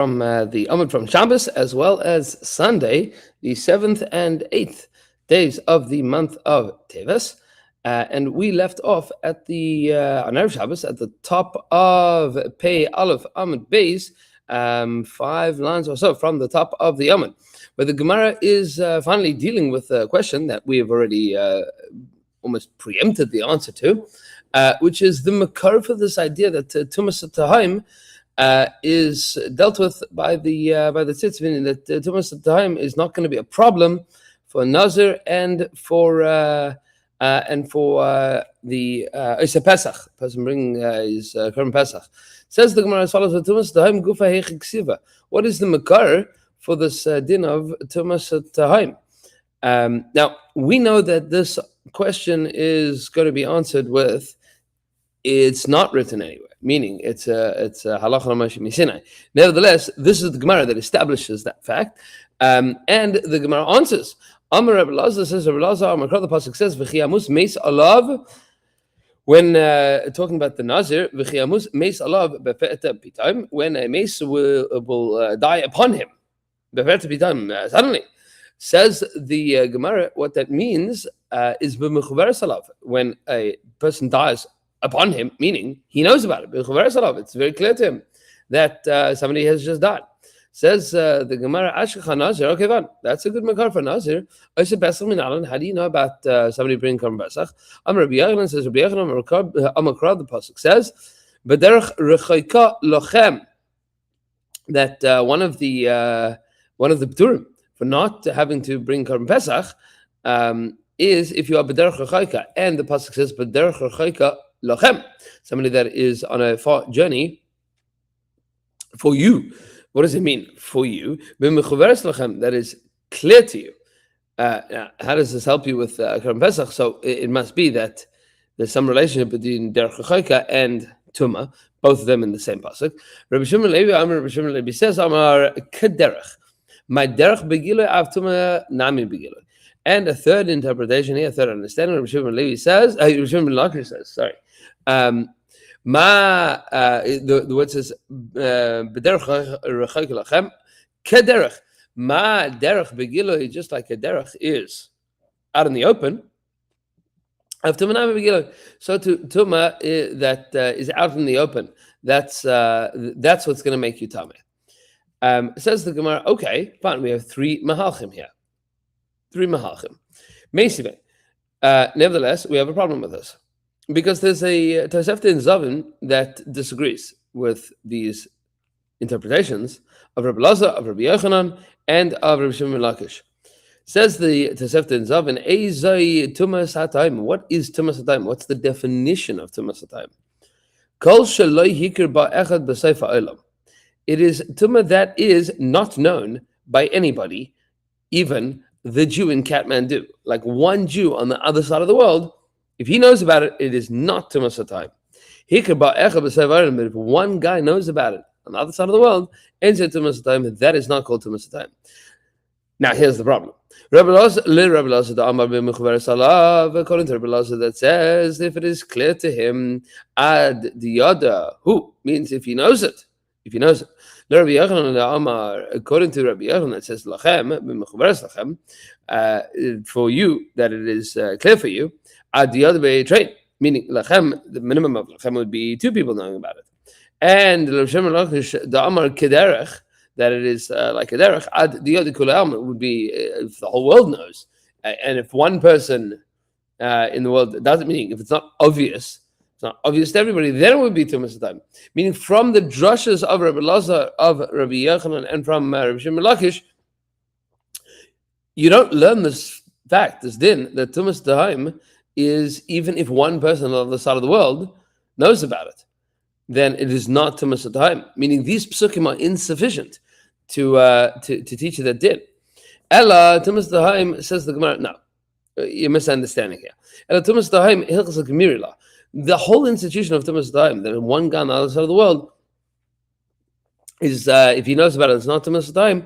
from the Amud from Shabbos as well as Sunday, the 7th and 8th days of the month of Teves. And we left off at the on Erev Shabbos at the top of Pei Aleph Amud Beis, 5 lines or so from the top of the Amud, where the Gemara is finally dealing with a question that we have already almost preempted the answer to, which is the makar for this idea that Tumas Tahim is dealt with by the Tzitzvin, that Tumas Tahim is not going to be a problem for Nazir and for the Isa Pesach. Person bring his current Pesach. Says the Gemara as follows: Tumas Tahim gufa heichik siva. What is the makar for this din of Tumas Tahim? Now we know that this question is going to be answered with it's not written anywhere, meaning it's a halacha l'Moshe Misinai. Nevertheless, this is the Gemara that establishes that fact, and the Gemara answers. Amar Rabbi Lazar says, Rabbi Lazar, Amar the pasuk says, "V'chiyamus meis alav." When talking about the Nazir, "V'chiyamus meis alav befeta pitayim," when a mace will die upon him, befeta pitayim, suddenly. Says the Gemara, what that means is b'mechuveres alav, when a person dies upon him, meaning he knows about it. It's very clear to him that somebody has just died. Says the Gemara, Ashkecha Nazir, okay, fine. That's a good makar for Nazir. How do you know about somebody bringing Korban Pesach? Amar Rabbi Yochanan says, Rabbi Yochanan, Amakra, the pasuk says, B'derech rechaika lochem, that one of the B'turim for not having to bring Korban Pesach is if you are B'derech rechaika, and the pasuk says, B'derech rechaika lochem, somebody that is on a far journey for you. What does it mean for you? That is clear to you. Now, how does this help you with Korban Pesach? So it must be that there's some relationship between Derech Rechaika and Tuma, both of them in the same pasuk. Rabbi Shimon Levi says, Amar Kederech, my Derech Begiloi av Tuma Nami Begiloi. And a third interpretation here, a third understanding, Rabbi Shimon Levi says, Rabbi Shimon Lakish says, sorry. The word says b'derech rechaika lachem kederech ma derech begiloi, just like a derech is out in the open. After manam begiloi, so to tuma that is out in the open. That's what's going to make you tameh. Says the Gemara. Okay, fine. We have 3 mahalchim here. 3 mahalchim. Meisive. Nevertheless, we have a problem with this, because there's a Tosefta in Zavin that disagrees with these interpretations of Rabbi Lazar, of Rabbi Yochanan, and of Rabbi Shimon Lakish. Says the Tosefta in Zavin, Eizai Tumas HaTayim. What is Tumas HaTayim? What's the definition of Tumas HaTayim? Kol sheloi hikir ba'echad b'seif ha'olam. It is Tumah that is not known by anybody, even the Jew in Kathmandu. Like one Jew on the other side of the world, if he knows about it, it is not Tumas HaTayim. But if one guy knows about it on the other side of the world, and said Tumas HaTayim, that is not called Tumas HaTayim. Now here's the problem. According to Rabbi Lazar, that says if it is clear to him, ad diyada, who means if he knows it. If he knows it. According to Rabbi Yochanan, that says lachem, for you, that it is clear for you. Ad the other way train, meaning lachem, the minimum of lachem would be 2 people knowing about it. And the Amar kederech, that it is like a derech, ad the other kulam would be if the whole world knows. And if one person in the world doesn't, meaning if it's not obvious to everybody, then it would be Tumas HaTayim. Meaning from the drushes of Rabbi Lazar, of Rabbi Yochanan, and from Rabbi Shimon Lakish, you don't learn this fact, this din, that Tumas HaTayim is even if one person on the other side of the world knows about it, then it is not Tumas HaTayim. Meaning these psukim are insufficient to teach you that din. Ella Tumas HaTayim, says the Gemara. No, you're misunderstanding here. Ella Tumas HaTayim hilchos hagemirila. The whole institution of Tumas HaTayim, that one guy on the other side of the world is if he knows about it, it's not Tumas HaTayim.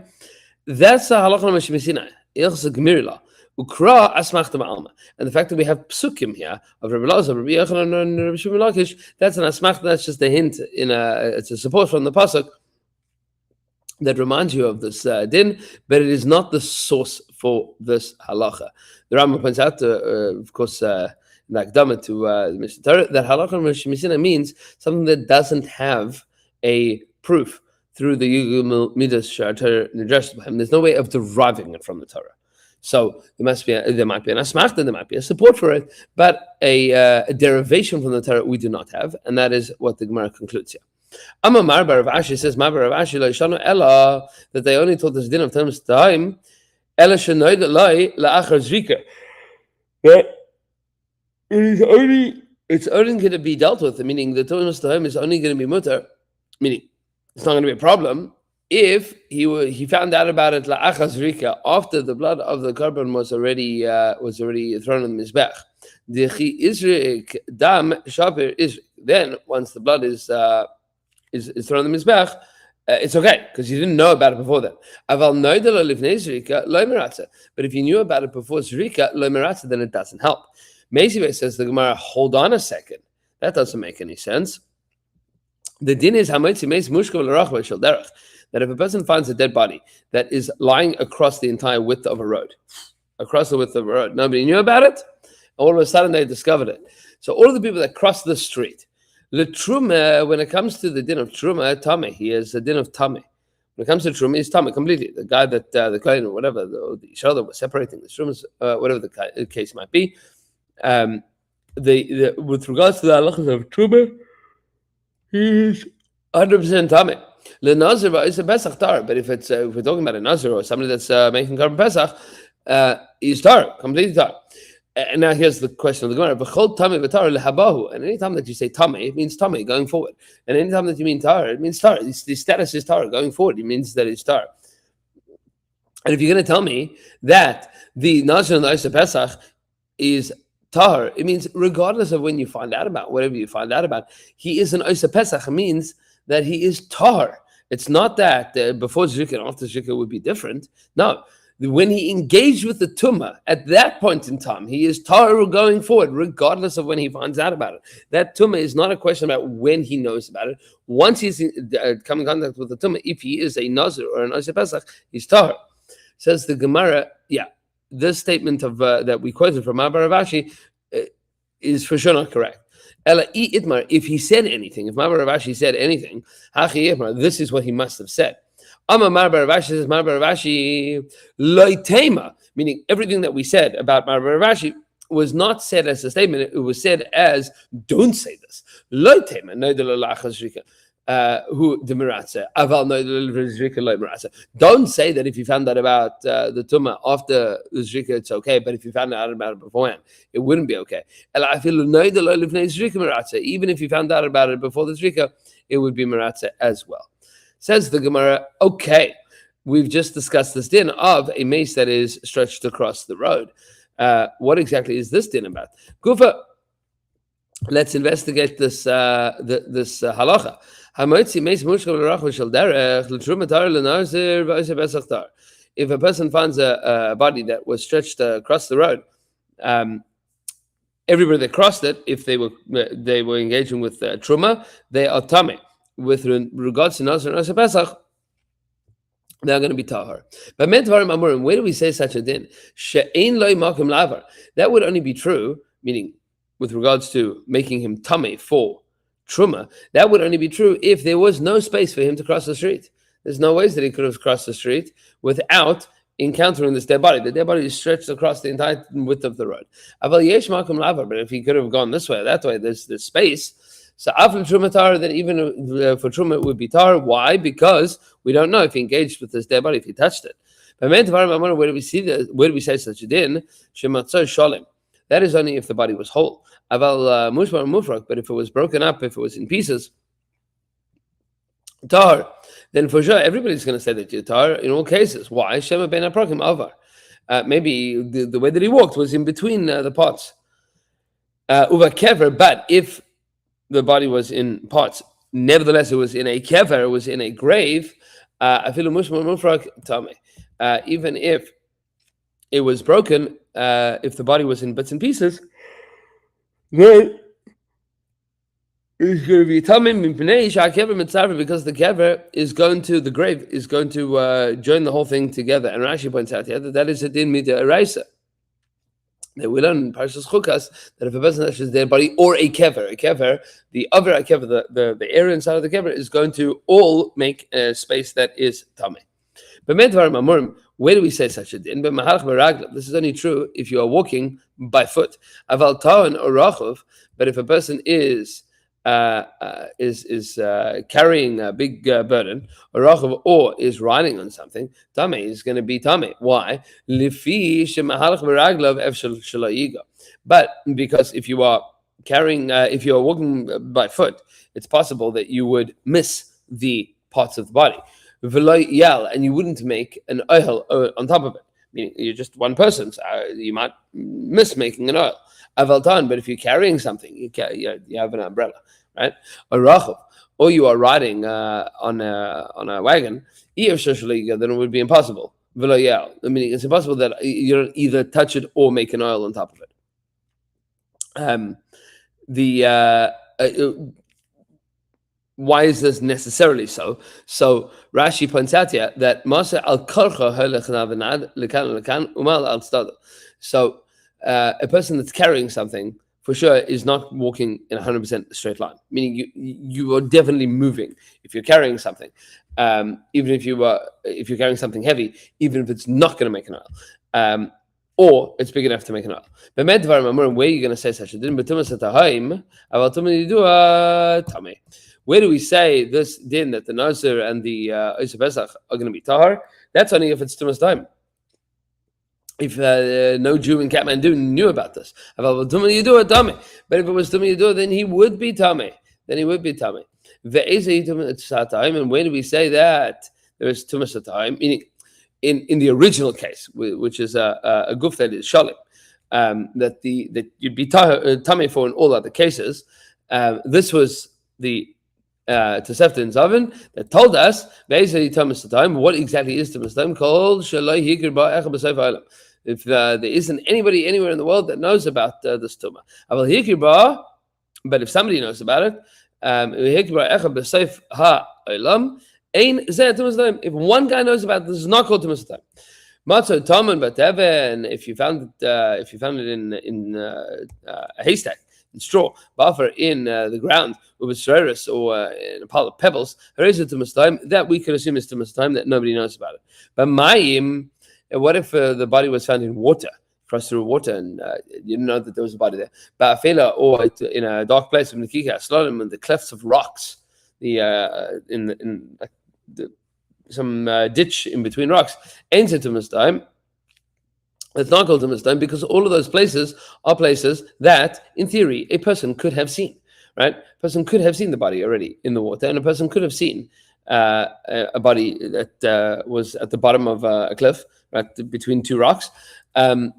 That's a halacha l'Moshe Misinai. Hilchos hagemirila. Ukra asmachta ma'alma. And the fact that we have psukim here of Rabbi Lazar, Rabbi Yochanan, and Rabbi Shimon Lakish, that's an asmachta, that's just a hint, it's a support from the pasuk that reminds you of this din, but it is not the source for this halacha. The Rambam points out, of course, in the Akdama to the Mishnah Torah, that halacha Mishnah means something that doesn't have a proof through the Yugul Midas Torah Nidresh. There's no way of deriving it from the Torah. So there might be an asmachta, there might be a support for it, but a derivation from the Torah we do not have, and that is what the Gemara concludes here. Amar Bar Rav Ashi says, Bar Rav Ashi lo yishanu ella, that they only taught this din of Tumas Tahim, ella shenoid loi la'achar zrika. It's only going to be dealt with, meaning the Tumas Tahim is only going to be mutter, meaning it's not going to be a problem if he found out about it la'achar zrika after the blood of the korban was already thrown in the mizbech. Dechi izrik dam shapir izrik. Then once the blood is thrown in the mizbech, it's okay because you didn't know about it before then. But if you knew about it before zrika, then it doesn't help. Meisive says the Gemara, hold on a second. That doesn't make any sense. The din is that if a person finds a dead body that is lying across the entire width of a road, nobody knew about it, all of a sudden they discovered it. So all of the people that cross the street, L'truma, when it comes to the din of truma, tame, he has a din of tame. When it comes to truma, he's tame completely. The guy that the kohen or whatever, the shoulder was separating the trumas, whatever the case might be. With regards to the halachas of truma, he's 100% tame. Le nazir is a pesach tar, but if we're talking about a nazir or somebody that's making korban pesach, he's tar, completely tar. And now here's the question of the Gemara. And anytime that you say tame, it means tame going forward. And anytime that you mean tar, it means tar. The status is tar going forward. It means that it's tar. And if you're going to tell me that the Nazir and the Isa Pesach is tar, it means regardless of when you find out about, whatever you find out about, he is an Isa Pesach. It means that he is tar. It's not that before Zrika and after Zrika would be different. No. When he engaged with the tumah, at that point in time, he is tar going forward, regardless of when he finds out about it. That tumah is not a question about when he knows about it. Once he's come in contact with the tumah, if he is a nazir or an Oseh Pesach, he's tar. Says the Gemara, this statement of that we quoted from Bar Rav Ashi is for sure not correct. If he said anything, if Bar Rav Ashi said anything, this is what he must have said. Amar Bar Rav Ashi says, Bar Rav Ashi loitema, meaning everything that we said about Bar Rav Ashi was not said as a statement. It was said as, don't say this. Loitema, don't say that if you found out about the tumah after the zrika, it's okay, but if you found out about it beforehand, it wouldn't be okay. Even if you found out about it before the zrika, it would be meratza as well. Says the Gemara, okay, we've just discussed this din of a mace that is stretched across the road. What exactly is this din about? Gufa, let's investigate this halacha. If a person finds a body that was stretched across the road, everybody that crossed it, if they were engaging with truma, they are tameh. With regards to Nazir and Oseh Pesach, they're going to be tahar. But where do we say such a din? That would only be true, meaning with regards to making him tameh for truma, that would only be true if there was no space for him to cross the street. There's no ways that he could have crossed the street without encountering this dead body. The dead body is stretched across the entire width of the road. But if he could have gone this way or that way, there's space. So after truma tar, then even for truma it would be tar. Why? Because we don't know if he engaged with this dead body, if he touched it. But where do we see this? Where do we say such a din? That is only if the body was whole. But if it was broken up, if it was in pieces, tar, then for sure everybody's going to say that you're tar in all cases. Why? Maybe the way that he walked was in between the pots. But if the body was in pots, nevertheless it was in a kever, it was in a grave, even if it was broken, if the body was in bits and pieces, then It's going to be tamim because the kever is going to the grave is going to join the whole thing together. And Rashi points out here that is a din mid'oraisa. That we learn in Parshas Chukas that if a person touches their body or a kever, the other kever, the area inside of the kever is going to all make a space that is tameh. But where do we say such a din? This is only true if you are walking by foot. Aval ta'an or rachov, but if a person is carrying a big burden, or is riding on something, tame is going to be tame. Why? But because if you are carrying, if you are walking by foot, it's possible that you would miss the parts of the body, and you wouldn't make an oil on top of it. Meaning you're just one person, so you might miss making an oil. Avaltan, but if you're carrying something, you have an umbrella, right? A rachov, or you are riding on a wagon, then it would be impossible. Meaning it's impossible that you don't either touch it or make an oil on top of it. Why is this necessarily so? So Rashi points out here that Masa al karcha umal al stada. So a person that's carrying something for sure is not walking in 100% straight line. Meaning you are definitely moving if you're carrying something, even if you're carrying something heavy, even if it's not going to make an oil. Or it's big enough to make an oil. But where are you going to say such a din? Where do we say this din that the Nazir and the Oser Pesach are going to be tahar? That's only if it's Tumas time. If no Jew in Kathmandu knew about this. But if it was Tumah Yidua, then he would be Tameh. And where do we say that there is Tumas Satayim? Meaning, in the original case, which is a guf that is shalim, that you'd be Tameh for in all other cases. This was the Tosefta in Zavin that told us what exactly is Tumas Satayim called. If there isn't anybody anywhere in the world that knows about this tumah, but if somebody knows about it, if one guy knows about it, this is not called tumas time. And if you found it in a haystack, in straw, buffer in the ground with a or in a pile of pebbles, that we could assume is tumas time that nobody knows about it. But mayim. What if the body was found in water, crossed through water, and you didn't know that there was a body there? Or in a dark place in the clefts of rocks, some ditch in between rocks. Ain't it Tumas time? It's not called Tumas time because all of those places are places that, in theory, a person could have seen. Right? A person could have seen the body already in the water, and a person could have seen a body that was at the bottom of a cliff, right, between two rocks, or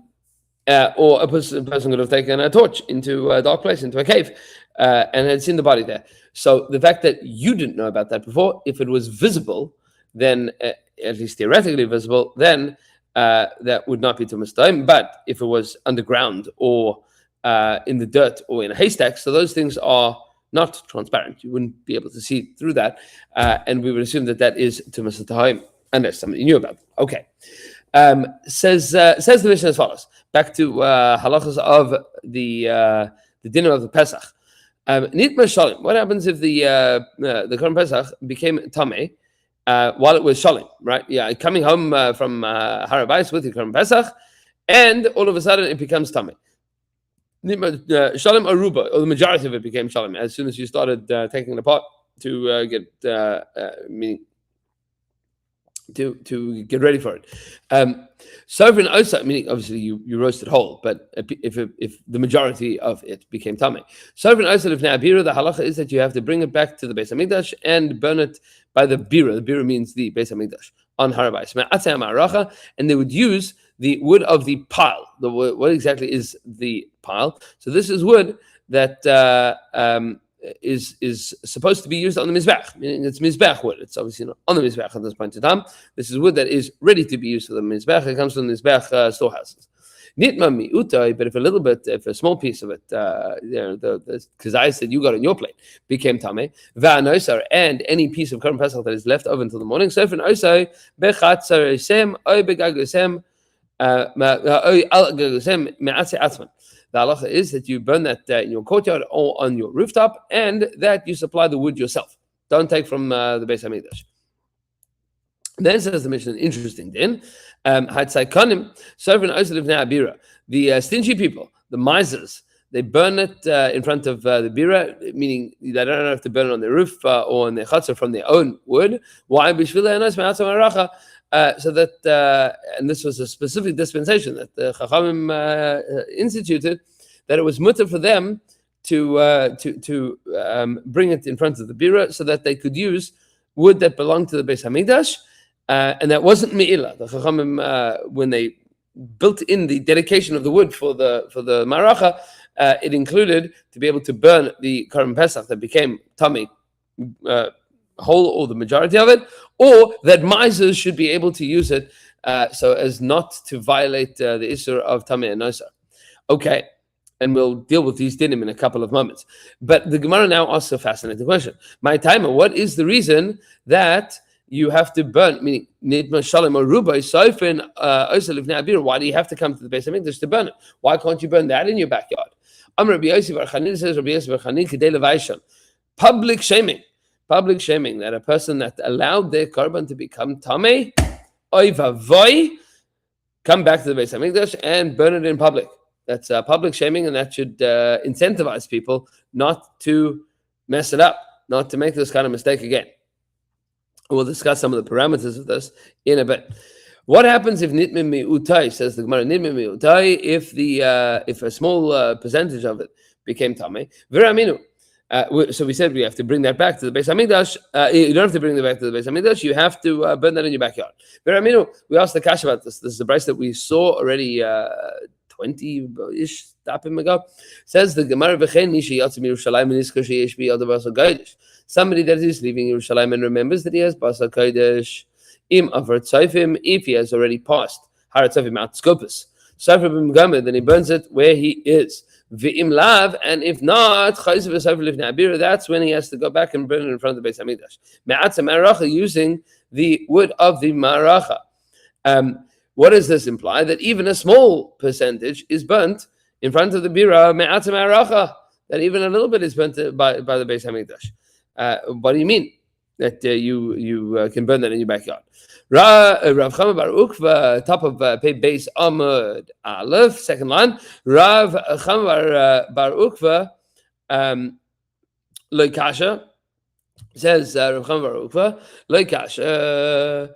a person could have taken a torch into a dark place, into a cave, and had seen the body there. So the fact that you didn't know about that before, if it was visible, then at least theoretically visible, then that would not be Tumas time. But if it was underground or in the dirt or in a haystack, so those things are not transparent. You wouldn't be able to see through that, and we would assume that is Tumas Tahim, unless somebody knew about it. Okay. Says the Mishnah as follows. Back to halachas of the dinner of the Pesach. What happens if the Korban Pesach became tameh while it was shalim? Right? Yeah, coming home from Har HaBayis with the Korban Pesach, and all of a sudden it becomes tameh. Shalim aruba, or the majority of it became shalim as soon as you started taking it apart to get to get ready for it. Sovereign osa, meaning obviously you roast it whole, but if the majority of it became tameh. Sovereign osa of bira, the halacha is that you have to bring it back to the Beis Hamikdash and burn it by the bira. The bira means the Beis Hamikdash on Har HaBayis. And they would use the wood of the pile. What exactly is the pile? So this is wood that is supposed to be used on the mizbech, meaning it's mizbech wood. It's obviously not on the mizbech at this point in time. This is wood that is ready to be used for the mizbech. It comes from the mizbech storehouses. Nitma mi'utai, but if a little bit, if a small piece of it, the kazayas that you got on your plate became tameh, va'anosar, and any piece of Korban Pesach that is left over until the morning, so if an osai bechatzarosem oy begagosem the halacha is that you burn that in your courtyard or on your rooftop, and that you supply the wood yourself. Don't take from the Beis Hamikdash. Then says the Mishnah, an interesting din. The stingy people, the misers, they burn it in front of the bira, meaning they don't have to burn it on their roof or on their chutzah from their own wood. Why? So that, and this was a specific dispensation that the Chachamim instituted, that it was mutter for them to bring it in front of the bira, so that they could use wood that belonged to the Beis Hamikdash, and that wasn't me'ilah. The Chachamim, when they built in the dedication of the wood for the maracha, it included to be able to burn the Korban Pesach that became tummy whole, or the majority of it, or that misers should be able to use it so as not to violate the issur of tameh and nosar. Okay, and we'll deal with these dinim in a couple of moments. But the Gemara now asks a fascinating question. My timer, what is the reason that you have to burn, meaning nidma shalom or rubai sofen osel livnei abir? Why do you have to come to the Beis Hamikdash to burn it? Why can't you burn that in your backyard? Rabbi Yossi bar Chanina says, Rabbi Yossi bar Chanina kedei levaishon, public shaming that a person that allowed their korban to become tamei, oy vavoy, come back to the Beis Hamikdash and burn it in public. That's public shaming, and that should incentivize people not to mess it up, not to make this kind of mistake again. We'll discuss some of the parameters of this in a bit. What happens if nitmim mi'utai, says the Gemara, nitmim mi'utai, if a small percentage of it became tamei, v'raminu. So we said we have to bring that back to the Beis Hamikdash. You don't have to bring it back to the Beis Hamikdash. You have to burn that in your backyard. V'raminu, we asked the Kash about this. This is the price that we saw already 20-ish dapim ago. Says the Gemara, v'chein mi sheyatzim Yerushalayim v'nizkar sheyesh bi yadav basar kodesh. Somebody that is leaving Yerushalayim and remembers that he has basar kodesh, im avar tzayfim, if he has already passed har tzayfim out scopus, tzayfim b'mgamed, then he burns it where he is. V'im lav, and if not, chayz v'tzayfim livnei abira, that's when he has to go back and burn it in front of the Beis Hamikdash. Me'atzah maracha, using the wood of the maracha. What does this imply? That even a small percentage is burnt in front of the bira, me'atzah maracha, that even a little bit is burnt by the Beis Hamikdash. What do you mean that you can burn that in your backyard? Rav Chama bar Ukva, top of page base Amud Aleph, second line. Rav Chama bar Ukva, lo kasha, says Rav Chama bar Ukva, lo kasha.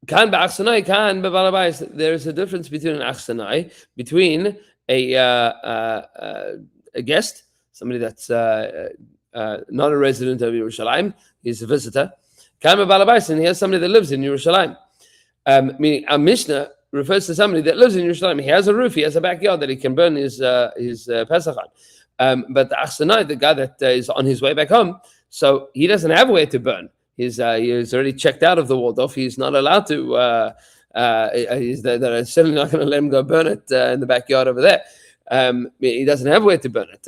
Kan ba'achsanai, kan be'balabais. There is a difference between an achsanai, between a guest, somebody that's not a resident of Yerushalayim, he's a visitor. Kan be'balabais, and he has somebody that lives in Yerushalayim. Meaning, our Mishnah refers to somebody that lives in Yerushalayim. He has a roof, he has a backyard that he can burn his Pesach on. But the achsanai, the guy that is on his way back home, so he doesn't have a way to burn. He's already checked out of the Waldorf. He's not allowed to. They're certainly not going to let him go burn it in the backyard over there. He doesn't have a way to burn it.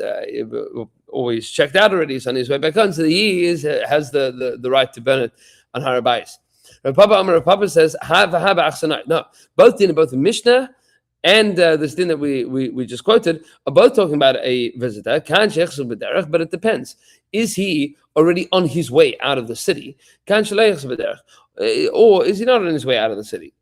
Or he's checked out already. He's on his way back home, so he has the right to burn it on Har HaBayis. Rav Papa says, no, both the Mishnah and this thing that we just quoted are both talking about a visitor. But it depends. Is he already on his way out of the city? Or is he not on his way out of the city?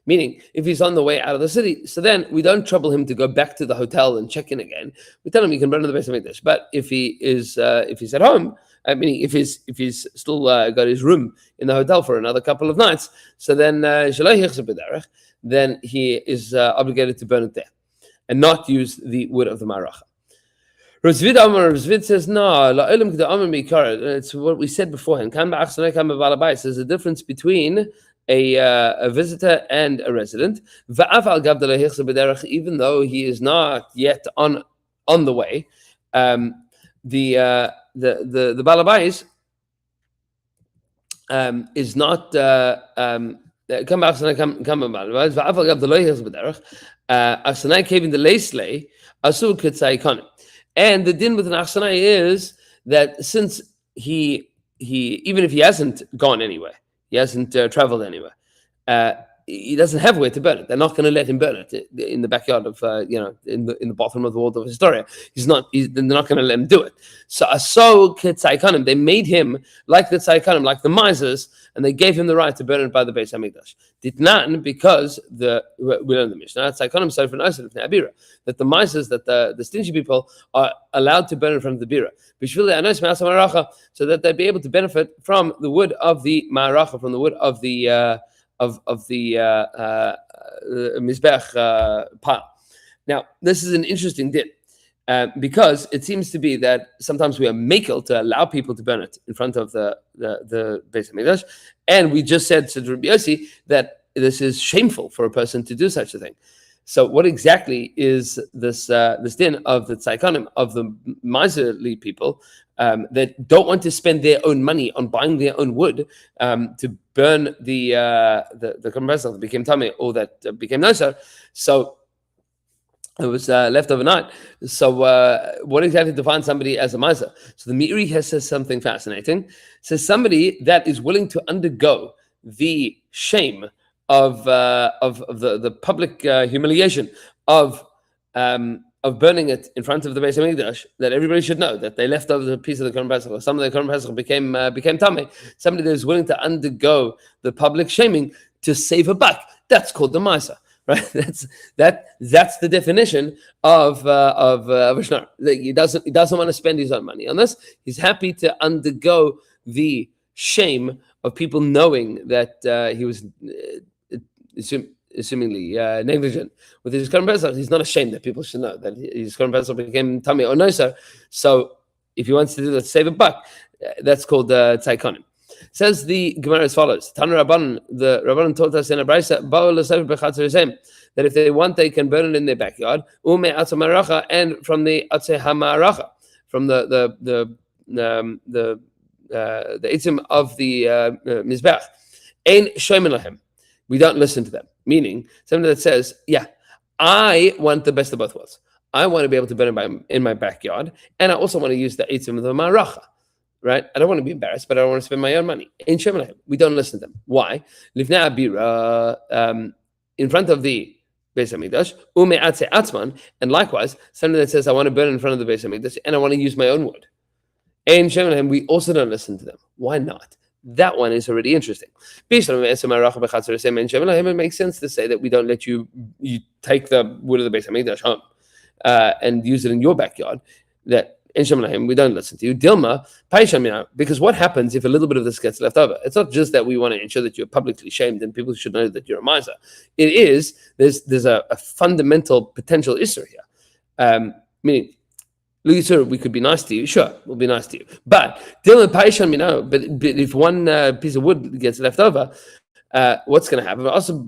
Meaning, if he's on the way out of the city, so then we don't trouble him to go back to the hotel and check in again. We tell him he can run to the Beis Hamikdash. But if he's at home, meaning if he's still got his room in the hotel for another couple of nights, so then then he is obligated to burn it there and not use the wood of the maracha. Rav Zvid says, no, it's what we said beforehand. There's a difference between a visitor and a resident. Even though he is not yet on the way, the balabais is not come Achsanai come about. Va'afal gav deloy hilchos b'derech. Achsanai came in the leislei asu k'tzayikanim. And the din with an Achsanai is that since he even if he hasn't gone anywhere, he hasn't traveled anywhere, he doesn't have where to burn it. They're not going to let him burn it in the backyard of in the bottom of the wall of Historia. They're not going to let him do it. So Tzayikanim, they made him like the Tzayikanim, like the misers, and they gave him the right to burn it by the Beis Hamikdash. Ditnan, because we learn the Mishnah Tzayikanim started from Abira, that the misers, that the stingy people are allowed to burn in front of the bira, so that they'd be able to benefit from the wood of the ma'aracha, from the wood of the mizbech pile. Now, this is an interesting din because it seems to be that sometimes we are makel to allow people to burn it in front of the Beis Hamikdash, and we just said to Rabbi Yossi that this is shameful for a person to do such a thing. So, what exactly is this din of the tzayikanim, of the miserly people that don't want to spend their own money on buying their own wood to burn the compressor that became tummy or that became nicer? So it was left overnight. So what exactly defines somebody as a miser? So the Meiri says something fascinating. It says somebody that is willing to undergo the shame of the public humiliation of burning it in front of the Beis Hamikdash, that everybody should know that they left over a piece of the Korban Pesach, or some of the Korban Pesach became tamei. Somebody that is willing to undergo the public shaming to save a buck, that's called the miser, right? That's the definition of a shnar. He doesn't want to spend his own money on this. He's happy to undergo the shame of people knowing that he was assumingly negligent with his Korban Pesach. He's not ashamed that people should know that his Korban Pesach became tummy or noser. So if he wants to do that to save a buck, that's called tzayikanim. Says the Gemara as follows: Tanu Rabbanan, the Rabbanan taught us in a brayso that if they want, they can burn it in their backyard. And from the atzei hamaracha, from the itzim of the mizbech, ein shoymen lahem. We don't listen to them. Meaning, somebody that says, yeah, I want the best of both worlds. I want to be able to burn it in my backyard, and I also want to use the eitzim of the ma'aracha, right? I don't want to be embarrassed, but I don't want to spend my own money. We don't listen to them. Why? Livnei abira, in front of the Beis Hamikdash, ume'atze atzman, and likewise, somebody that says, I want to burn in front of the Beis Hamikdash, and I want to use my own wood. We also don't listen to them. Why not? That one is already interesting. It makes sense to say that we don't let you take the wood of the Beis Hamikdash home and use it in your backyard. That we don't listen to you. Dilma, because what happens if a little bit of this gets left over? It's not just that we want to ensure that you're publicly shamed and people should know that you're a miser. It is, there's a fundamental potential issue here. Meaning, we could be nice to you. Sure, we'll be nice to you. But if one piece of wood gets left over, what's going to happen? Also,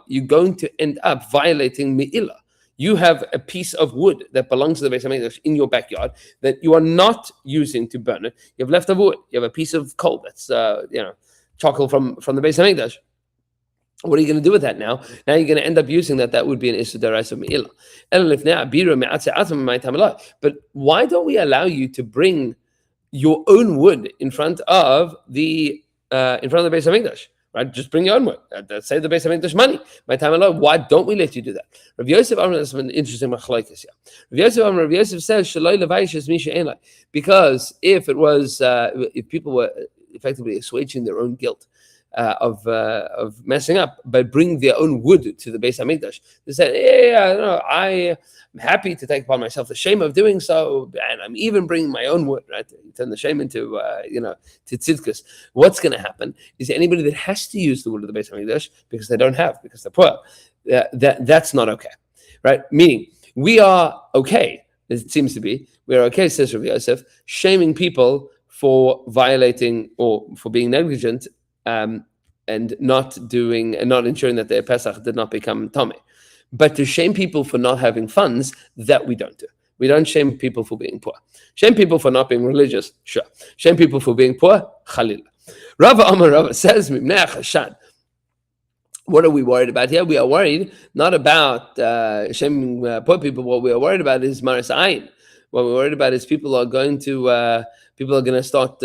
you're going to end up violating me'ilah. You have a piece of wood that belongs to the Beis Hamikdash in your backyard that you are not using to burn it. You have leftover wood. You have a piece of coal that's charcoal from the Beis Hamikdash. What are you going to do with that now? Now you're going to end up using that. That would be an issue deraisa me'ilah. But why don't we allow you to bring your own wood in front of the Beis Hamikdash? Right? Just bring your own wood. Save the Beis Hamikdash money. Why don't we let you do that? Rav Yosef Amr, that's an interesting machlokes here. Rav Yosef says because if people were effectively assuaging their own guilt of messing up by bringing their own wood to the Beis Hamikdash, they said, I'm happy to take upon myself the shame of doing so, and I'm even bringing my own wood. Right? You turn the shame into to tzidkus. What's going to happen is anybody that has to use the wood of the Beis Hamikdash because they don't have, because they're poor, that's not okay, right? Meaning we are okay. It seems to be we are okay, says Rav Yosef, shaming people for violating or for being negligent. And not ensuring that their Pesach did not become Tomei. But to shame people for not having funds, that we don't do. We don't shame people for being poor. Shame people for not being religious, sure. Shame people for being poor, Khalil. Rava Amar Rava says, What are we worried about here? We are worried not about shaming poor people. What we are worried about is maris ayin. What we're worried about is people are going to start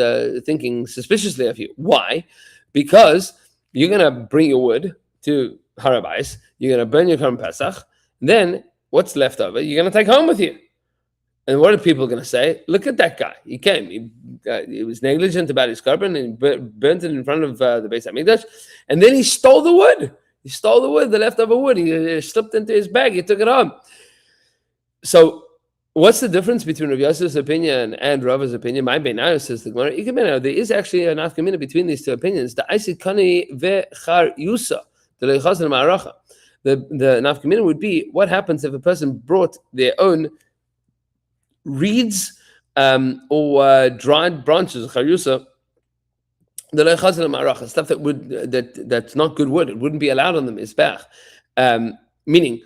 thinking suspiciously of you. Why? Because you're going to bring your wood to Harabais, you're going to burn your Korban Pesach, then what's left over you're going to take home with you. And what are people going to say? Look at that guy. He came. He was negligent about his carbon and burnt it in front of the Beis Hamikdash. And then he stole the wood. He stole the wood, the leftover wood. He slipped into his bag. He took it home. So what's the difference between Rav Yosef's opinion and Rava's opinion? My Beinayo says the Gemara. There is actually a nafkamina between these two opinions. The Aisikani vechar yusa. The nafkamina would be, what happens if a person brought their own reeds or dried branches, charusa, stuff that's not good wood. It wouldn't be allowed on the mizbech. Meaning,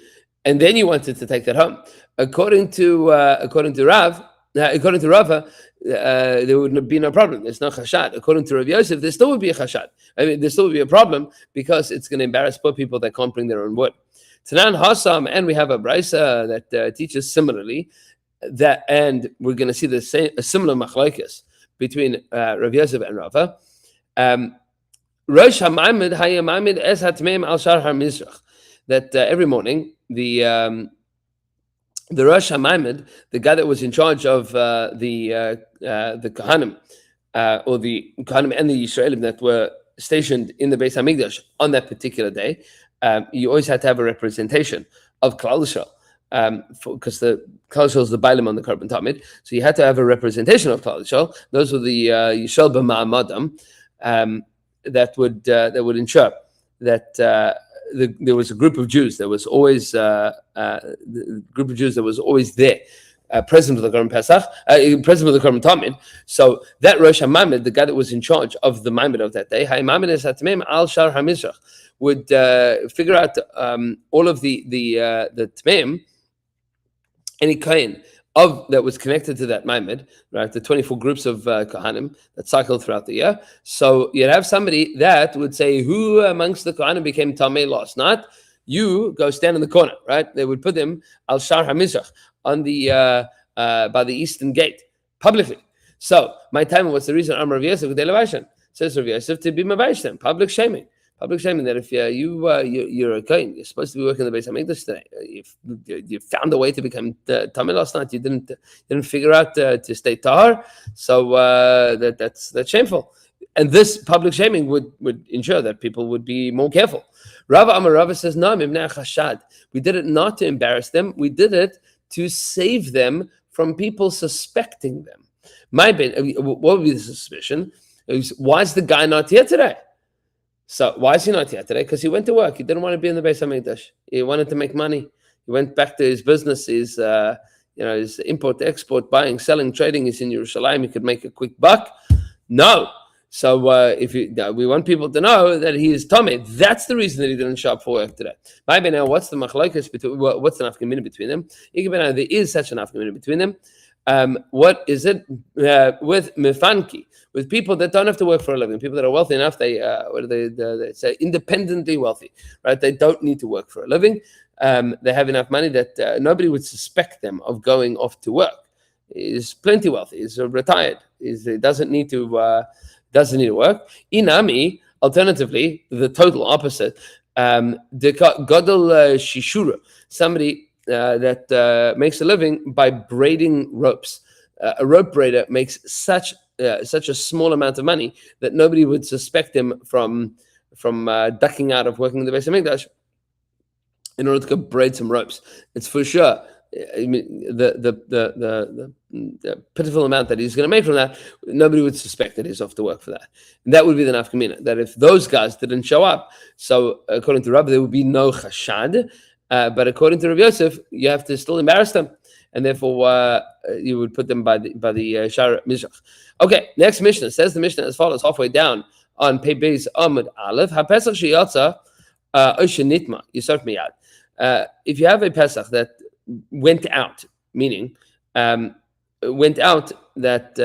and then you wanted to take that home. According to Rava, there would be no problem. There's no chashad. According to Rav Yosef, there still would be a chashad. I mean, there still would be a problem because it's going to embarrass poor people that can't bring their own wood. Tanan Hasam, and we have a brisa that teaches similarly. That, and we're going to see a similar machlokes between Rav Yosef and Rava. Rosh HaMamid Hayamamid Es Hatmeim Al Shar HaMizrach. That every morning the Rosh HaMamid, the guy that was in charge of the Kohanim or the Kohanim and the Yisraelim that were stationed in the Beis Hamikdash on that particular day, you always had to have a representation of Klal Yisrael. Because the Klal Yisrael is the Bailim on the Korban Tamid, so you had to have a representation of Klal Yisrael. Those were the Yishal b'Ma'amadam that would ensure that there was a group of Jews. There was always the group of Jews that was always there, present with the Korban Pesach, present with the Korban Tamid. So that Rosh HaMamid, the guy that was in charge of the Mamid of that day, Hayamamid es Hatmeim al Shar HaMizrach, would figure out all of the Tmeim, any Kohen that was connected to that Maimed, right? The 24 groups of Kohanim that cycled throughout the year. So you'd have somebody that would say, who amongst the Kohanim became Tameh last night? You go stand in the corner, right? They would put them al Shar HaMizrach on the by the eastern gate publicly. So my time, what's the reason? Amar Rav Yosef G'day says Rav Yosef to be mavayish them, public shaming. Public shaming that if you're a kohen, you're supposed to be working in the Beis Hamikdash today. You found a way to become tamei last night. You didn't figure out to stay tahar, so that's shameful. And this public shaming would ensure that people would be more careful. Rava says no, mimnei chashad. We did it not to embarrass them. We did it to save them from people suspecting them. What would be the suspicion? Why is the guy not here today? So why is he not here today? Because he went to work. He didn't want to be in the Beis Hamikdash. He wanted to make money. He went back to his business, his import, export, buying, selling, trading. He's in Yerushalayim. He could make a quick buck. No. So we want people to know that he is Tomei. That's the reason that he didn't show up for work today. Maybe now, what's the machlokes between? What's the nafkamina between them? There is such a nafkamina between them. What is it with mefanki? With people that don't have to work for a living, people that are wealthy enough, they say independently wealthy, right? They don't need to work for a living. They have enough money that nobody would suspect them of going off to work. He's plenty wealthy. He's retired. He doesn't need to work. Inami, alternatively, the total opposite. The gadol shishura, somebody that makes a living by braiding ropes. A rope braider makes such a small amount of money that nobody would suspect him from ducking out of working in the Beis Hamikdash in order to go braid some ropes. It's for sure. I mean, the pitiful amount that he's going to make from that, nobody would suspect that he's off to work for that. And that would be the nafkamina. That if those guys didn't show up, so according to Rabbi, there would be no chashad. But according to Rav Yosef, you have to still embarrass them, and therefore you would put them by the Shar Mizrach. Okay, next Mishnah says the Mishnah as follows, halfway down on Pei Beis Amud Aleph. HaPesach sheyatza oshenitma yisarf miyad. If you have a Pesach that went out, meaning went out, that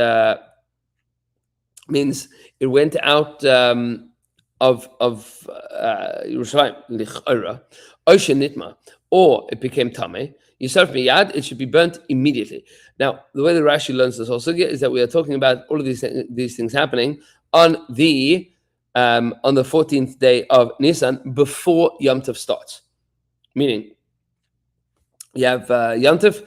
means it went out of Yerushalayim lichora, Oshe nitma, or it became tameh, Yisarf miyad, it should be burnt immediately. Now, the way the Rashi learns this whole sugya is that we are talking about all of these things happening on the 14th day of Nisan before Yom Tov starts. Meaning, you have Yom Tov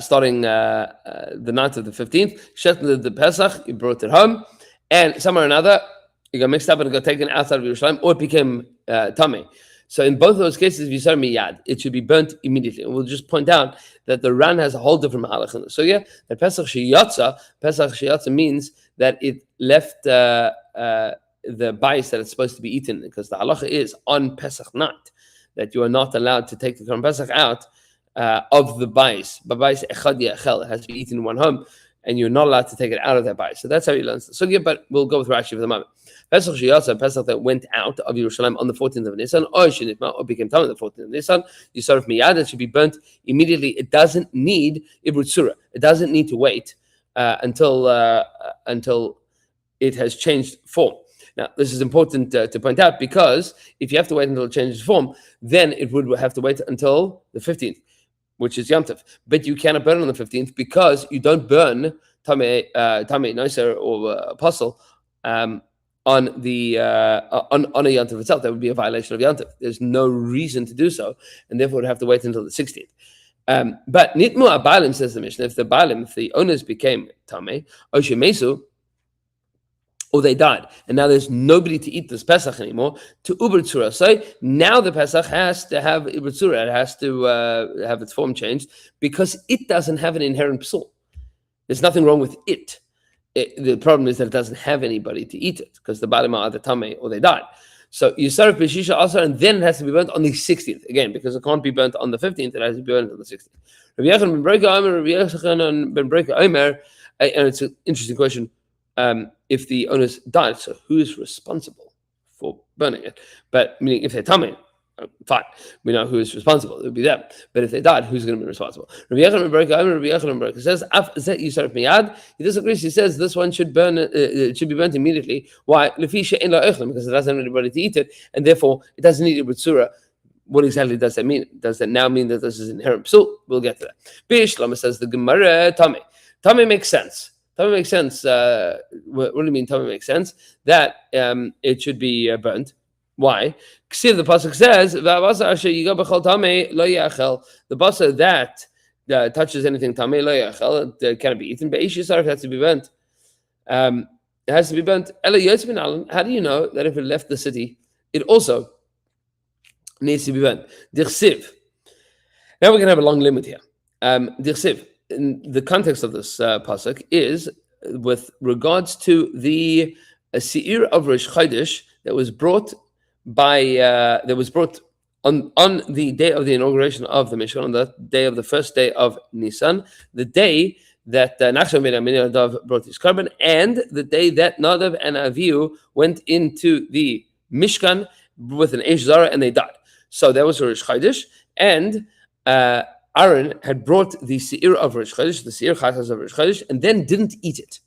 starting the night of the 15th, Shetland the Pesach, you brought it home, and somewhere or another, it got mixed up and it got taken outside of Yerushalayim, or it became tameh. So in both of those cases, Yisar miyad, it should be burnt immediately. And we'll just point out that the Ran has a whole different mahalach in this. So yeah, that Pesach sheyatza means that it left the bais that it's supposed to be eaten, because the halacha is on Pesach night that you are not allowed to take the Korban Pesach out of the bais. Bais echad yachel, it has to be eaten in one home, and you're not allowed to take it out of that bais. So that's how he learns the sugya, but we'll go with Rashi for the moment. Pesach sheyatza, Pesach that went out of Yerushalayim on the 14th of Nisan, or became tameh on the 14th of Nisan, Yisarf miyad, it should be burnt immediately. It doesn't need ibrut surah. It doesn't need to wait until it has changed form. Now, this is important to point out, because if you have to wait until it changes form, then it would have to wait until the 15th, which is Yom Tov. But you cannot burn on the 15th, because you don't burn tameh noiser or apostle on the on a Yom Tov itself. That would be a violation of Yom Tov. There's no reason to do so, and therefore would have to wait until the 16th. But nitmu abalim, says the Mishnah, if the owners became tameh, oshe mesu, or they died, and now there's nobody to eat this Pesach anymore, to uber tzura. So now the Pesach has to have uber tzura. It has to have its form changed, because it doesn't have an inherent psul. There's nothing wrong with it. The problem is that it doesn't have anybody to eat it, because the balim are the tameh, or they died. So Yisarif b'shisha asar, and then it has to be burnt on the 16th again, because it can't be burnt on the 15th. It has to be burnt on the 16th. Rabbi Yochanan ben Breka Omer, and it's an interesting question. If the owners died, so who is responsible for burning it? But meaning, if they're tameh, fine, we know who is responsible. It would be them. But if they died, who's going to be responsible? Rabbi Yochanan ben Breka says, Yisarif miyad. He disagrees. He says this one should burn. It should be burnt immediately. Why? Because it doesn't have anybody to eat it, and therefore it doesn't need it with surah. What exactly does that mean? Does that now mean that this is inherent psul? We'll get to that. Bish Lama says the Gemara tameh. Tameh makes sense. Tameh makes sense. What do you mean tameh makes sense? That it should be burnt. Why? See, the pasuk says, the basa that touches anything tameh lo yachel, it cannot be eaten, but ish yisarif has to be burnt. It has to be burnt. How do you know that if it left the city, it also needs to be burnt? Dirsiv. Now we're going to have a long limit here. Dirsiv. In the context of this pasuk is with regards to the seir of Rosh Chodesh that was brought on the day of the inauguration of the Mishkan, on the day of the first day of Nisan, the day that Nachshon ben Aminadav brought his korban, and the day that Nadav and Avihu went into the Mishkan with an Eish Zara and they died. So that was Rosh Chodesh, and Aaron had brought the seir of Rosh Chodesh, the seir chasas of Rosh Chodesh, and then didn't eat it.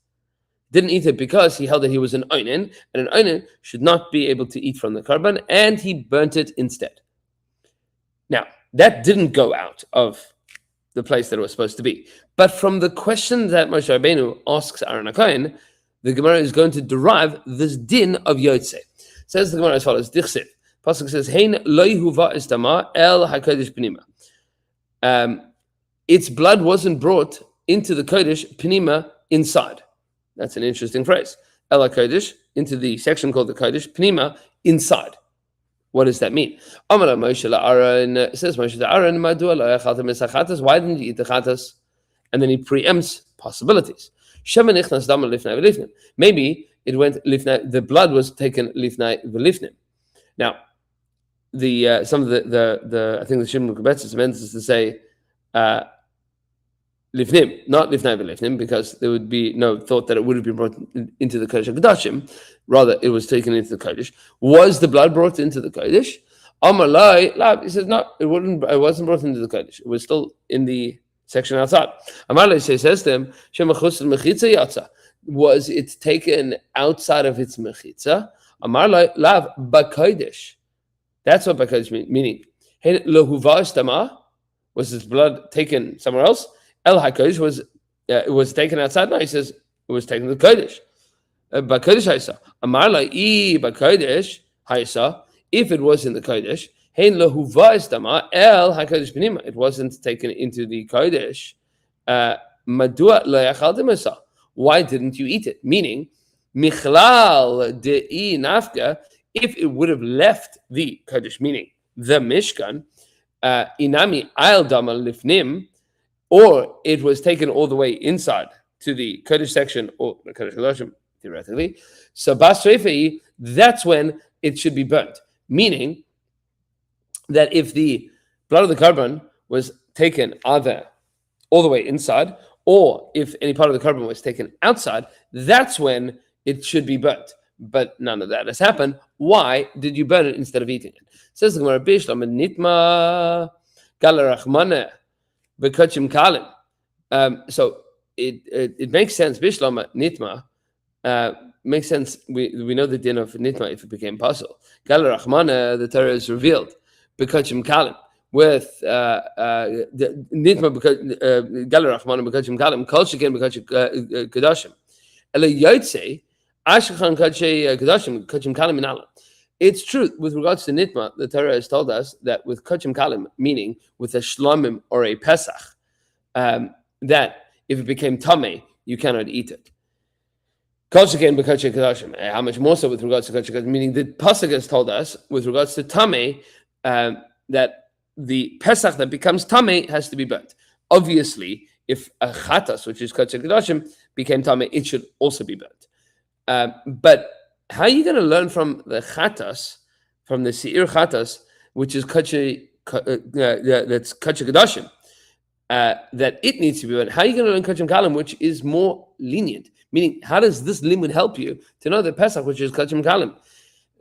Didn't eat it because he held that he was an oinen, and an oinen should not be able to eat from the korban, and he burnt it instead. Now, that didn't go out of the place that it was supposed to be. But from the question that Moshe Rabbeinu asks Aaron HaKohen, the Gemara is going to derive this din of Yotze. Says the Gemara as follows, Dirshu. Pasuk says, Hein lo yuva istama el hakodesh pnima. Its blood wasn't brought into the Kodesh Pnima inside. That's an interesting phrase. El HaKodesh, into the section called the Kodesh, Pnima, inside. What does that mean? Amar Moshe LaAaron, says Moshe to Aaron, Madua lo yachalta mesachatas, why didn't you eat the chatas? And then he preempts possibilities. Shema nichnas dama lifnai v'lifnim. Maybe it went lifnai, the blood was taken lifnai v'lifnim. Now, some of the I think the Shimon Kubetz is to say lifnim, not lifnai v'lifnim, because there would be no thought that it would have been brought into the Kodesh HaKodashim. Rather, it was taken into the Kodesh. Was the blood brought into the Kodesh? Amar lai, he says no, it wasn't brought into the Kodesh. It was still in the section outside. Amar lai says to him, Shemachus mechitza yatza. Was it taken outside of its mechitza? Amar lav b'kodesh. That's what b'kodesh means. Meaning, hey lohuvas dama, was his blood taken somewhere else? El hakodesh was it was taken outside. No, he says it was taken to the kodesh. B'kodesh haisa. Amar la b'kodesh haisa. If it was in the kodesh, hey lohuvas dama el hakodesh b'nima. It wasn't taken into the kodesh. Madua lo. Why didn't you eat it? Meaning, michlal de'i nafka, if it would have left the kodesh, meaning the mishkan, inami al dama lifnim, or it was taken all the way inside to the kodesh section or the kodesh kedoshim, theoretically. So bas reifei, that's when it should be burnt. Meaning that if the blood of the korban was taken either all the way inside, or if any part of the korban was taken outside, that's when it should be burnt. But none of that has happened. Why did you burn it instead of eating it? Says the Gemara, Bishlam nitma galarachmane bekachim kalim. So it makes sense. Bishlam nitma makes sense. We know the din of nitma if it became puzzle. Galarachmane, the Torah is revealed bekachim kalim. With the nitma galer rachmana b'kachim kalim kol sheken b'kachim kedashim ele yotze ashchan kachim kedashim kachim kalim minala. It's true with regards to nitma. The Torah has told us that with kachim kalim, meaning with a shlomim or a pesach, that if it became tamei, you cannot eat it. Kol sheken b'kachim kedashim. How much more so with regards to kachim kedashim? Meaning the pasuk has told us with regards to tamei that the Pesach that becomes Tameh has to be burnt. Obviously, if a Chatas, which is Kachim Kedoshim, became Tameh, it should also be burnt. But how are you going to learn from the Chatas, from the Seir Chatas, which is Kachim Kedoshim, that it needs to be burnt? How are you going to learn Kachim Kalim, which is more lenient? Meaning, how does this limud help you to know the Pesach, which is Kachim Kalim?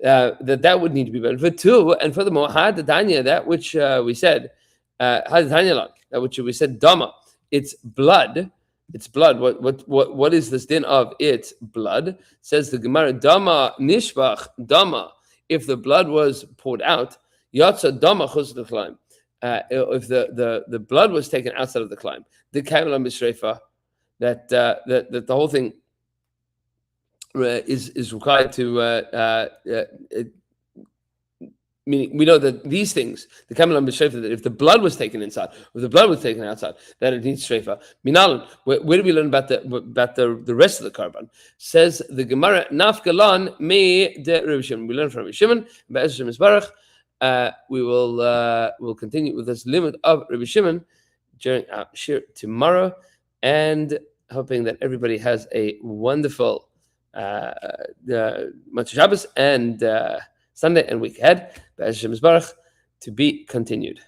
That would need to be burnt. For two, and furthermore, had the Danya, that which we said, had the Danya, that which we said, Dama, it's blood. It's blood. What is this din of? It's blood. Says the Gemara, Dama nishbach, Dama. If the blood was poured out, Yatsa Dama chuz the climb. If the blood was taken outside of the climb, the Kailam Bishrefa, that the whole thing is required to meaning we know that these things, the Kamilam b'shrefa, that if the blood was taken inside, or if the blood was taken outside, that it needs shrefa. Minalan, where do we learn about the rest of the korban? Says the Gemara, Nafgalan me de Rabbi Shimon. We learn from Rabbi Shimon. Be'ezrim Yisbarach. We will continue with this limit of Rabbi Shimon during our shir tomorrow, and hoping that everybody has a wonderful Motzei Shabbos and Sunday and week ahead. Be'ezrim Yisbarach, to be continued.